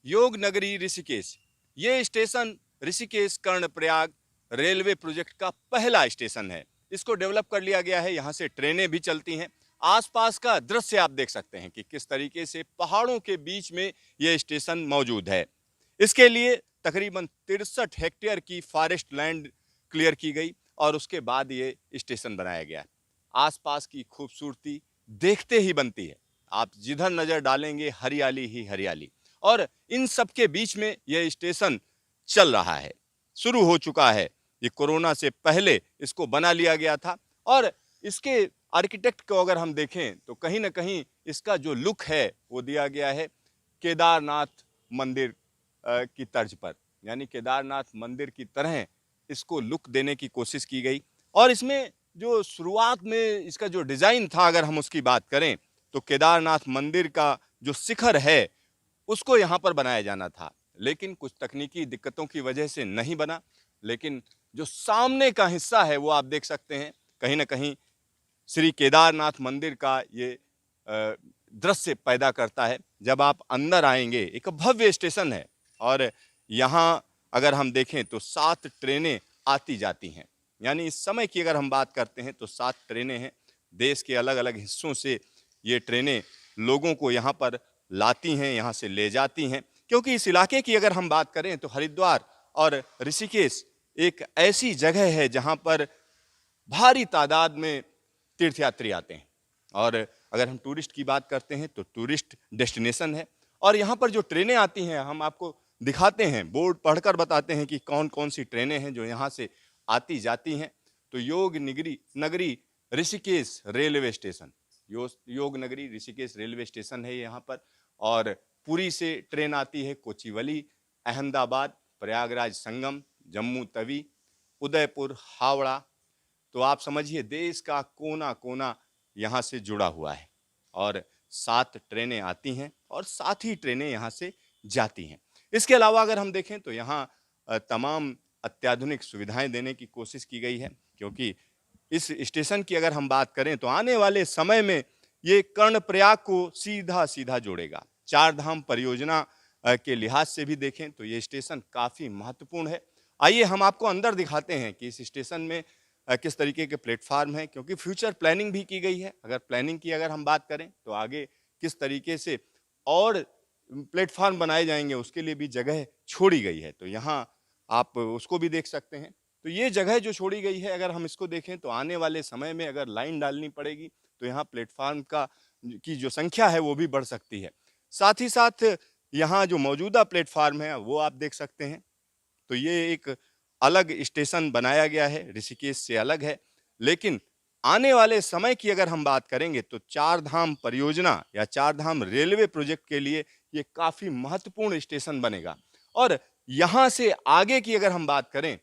योग नगरी ऋषिकेश। ये station Rishikesh Karnaprayag railway project का पहला स्टेशन है। इसको डेवलप कर लिया गया है, यहाँ से ट्रेनें भी चलती हैं। आसपास का दृश्य आप देख सकते हैं कि किस तरीके से पहाड़ों के बीच में यह स्टेशन मौजूद है। इसके लिए तकरीबन 63 हेक्टेयर की फॉरेस्ट लैंड क्लियर की गई और उसके बाद ये स्टेशन बनाया गया। आसपास की खूबसूरती देखते ही बनती है। आप जिधर नजर डालेंगे हरियाली ही हरियाली, और इन सब के बीच में यह स्टेशन चल रहा है, शुरू हो चुका है। ये कोरोना से पहले इसको बना लिया गया था, और इसके आर्किटेक्ट को अगर हम देखें तो कहीं ना कहीं इसका जो लुक है वो दिया गया है केदारनाथ मंदिर की तर्ज पर, यानी केदारनाथ मंदिर की तरह इसको लुक देने की कोशिश की गई। और इसमें जो शुरुआत में इसका जो डिजाइन था, अगर हम उसकी बात करें तो केदारनाथ मंदिर का जो शिखर है उसको यहाँ पर बनाया जाना था, लेकिन कुछ तकनीकी दिक्कतों की वजह से नहीं बना। लेकिन जो सामने का हिस्सा है वो आप देख सकते हैं, कहीं ना कहीं श्री केदारनाथ मंदिर का ये दृश्य पैदा करता है। जब आप अंदर आएंगे, एक भव्य स्टेशन है, और यहाँ अगर हम देखें तो 7 ट्रेनें आती जाती हैं। यानी इस समय की अगर हम बात करते हैं तो 7 ट्रेनें हैं। देश के अलग अलग हिस्सों से ये ट्रेनें लोगों को यहाँ पर लाती हैं, यहाँ से ले जाती हैं। क्योंकि इस इलाके की अगर हम बात करें तो हरिद्वार और ऋषिकेश एक ऐसी जगह है जहाँ पर भारी तादाद में तीर्थयात्री आते हैं, और अगर हम टूरिस्ट की बात करते हैं तो टूरिस्ट डेस्टिनेशन है। और यहाँ पर जो ट्रेनें आती हैं, हम आपको दिखाते हैं, बोर्ड पढ़कर बताते हैं कि कौन कौन सी ट्रेनें हैं जो यहाँ से आती जाती हैं। तो योग नगरी ऋषिकेश रेलवे स्टेशन, योग नगरी ऋषिकेश रेलवे स्टेशन है यहाँ पर। और पुरी से ट्रेन आती है, कोचीवली, अहमदाबाद, प्रयागराज संगम, जम्मू तवी, उदयपुर, हावड़ा। तो आप समझिए देश का कोना कोना यहाँ से जुड़ा हुआ है, और 7 ट्रेनें आती हैं और 7 ही ट्रेनें यहाँ से जाती हैं। इसके अलावा अगर हम देखें तो यहाँ तमाम अत्याधुनिक सुविधाएं देने की कोशिश की गई है, क्योंकि इस स्टेशन की अगर हम बात करें तो आने वाले समय में ये कर्णप्रयाग को सीधा सीधा जोड़ेगा। 4 धाम परियोजना के लिहाज से भी देखें तो ये स्टेशन काफ़ी महत्वपूर्ण है। आइए हम आपको अंदर दिखाते हैं कि इस स्टेशन में किस तरीके के प्लेटफार्म हैं, क्योंकि फ्यूचर प्लानिंग भी की गई है। अगर प्लानिंग की अगर हम बात करें तो आगे किस तरीके से और प्लेटफार्म बनाए जाएंगे उसके लिए भी जगह छोड़ी गई है। तो यहाँ आप उसको भी देख सकते हैं। तो ये जगह जो छोड़ी गई है, अगर हम इसको देखें तो आने वाले समय में अगर लाइन डालनी पड़ेगी तो यहाँ प्लेटफार्म की जो संख्या है वो भी बढ़ सकती है। साथ ही साथ यहाँ जो मौजूदा प्लेटफार्म है वो आप देख सकते हैं। तो ये एक अलग स्टेशन बनाया गया है, ऋषिकेश से अलग है। लेकिन आने वाले समय की अगर हम बात करेंगे तो 4 धाम परियोजना या 4 धाम रेलवे प्रोजेक्ट के लिए ये काफी महत्वपूर्ण स्टेशन बनेगा। और यहाँ से आगे की अगर हम बात करें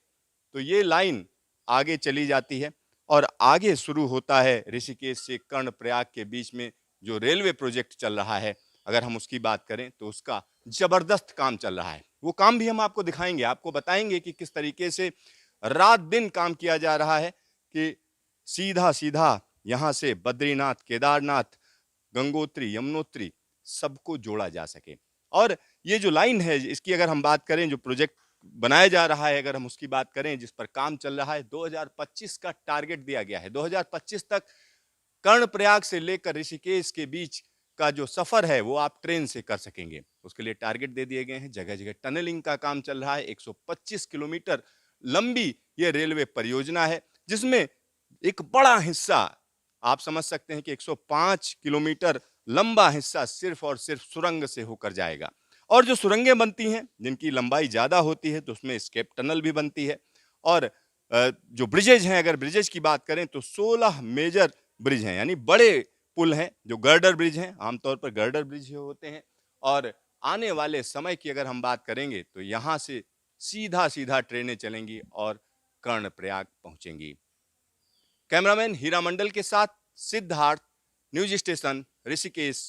तो ये लाइन आगे चली जाती है और आगे शुरू होता है ऋषिकेश से कर्णप्रयाग के बीच में जो रेलवे प्रोजेक्ट चल रहा है। अगर हम उसकी बात करें तो उसका जबरदस्त काम चल रहा है। वो काम भी हम आपको दिखाएंगे, आपको बताएंगे कि किस तरीके से रात दिन काम किया जा रहा है कि सीधा सीधा यहाँ से बद्रीनाथ, केदारनाथ, गंगोत्री, यमुनोत्री सबको जोड़ा जा सके। और ये जो लाइन है इसकी अगर हम बात करें, जो प्रोजेक्ट बनाया जा रहा है अगर हम उसकी बात करें, जिस पर काम चल रहा है, 2025 का टारगेट दिया गया है। 2025 तक कर्णप्रयाग से लेकर ऋषिकेश के बीच का जो सफर है वो आप ट्रेन से कर सकेंगे। उसके लिए टारगेट दे दिए गए हैं। जगह जगह टनलिंग का काम चल रहा है। 125 किलोमीटर लंबी ये रेलवे परियोजना है, जिसमें एक बड़ा हिस्सा आप समझ सकते हैं कि 105 किलोमीटर लंबा हिस्सा सिर्फ और सिर्फ सुरंग से होकर जाएगा। और जो सुरंगें बनती हैं जिनकी लंबाई ज्यादा होती है तो उसमें स्केप टनल भी बनती है। और जो ब्रिजेज हैं, अगर ब्रिजेज की बात करें तो 16 मेजर ब्रिज हैं, यानी बड़े पुल हैं जो गर्डर ब्रिज हैं। आमतौर पर गर्डर ब्रिज होते हैं। और आने वाले समय की अगर हम बात करेंगे तो यहाँ से सीधा सीधा ट्रेनें चलेंगी और कर्णप्रयाग पहुंचेंगी। कैमरामैन हीरा मंडल के साथ सिद्धार्थ, न्यूज स्टेशन ऋषिकेश।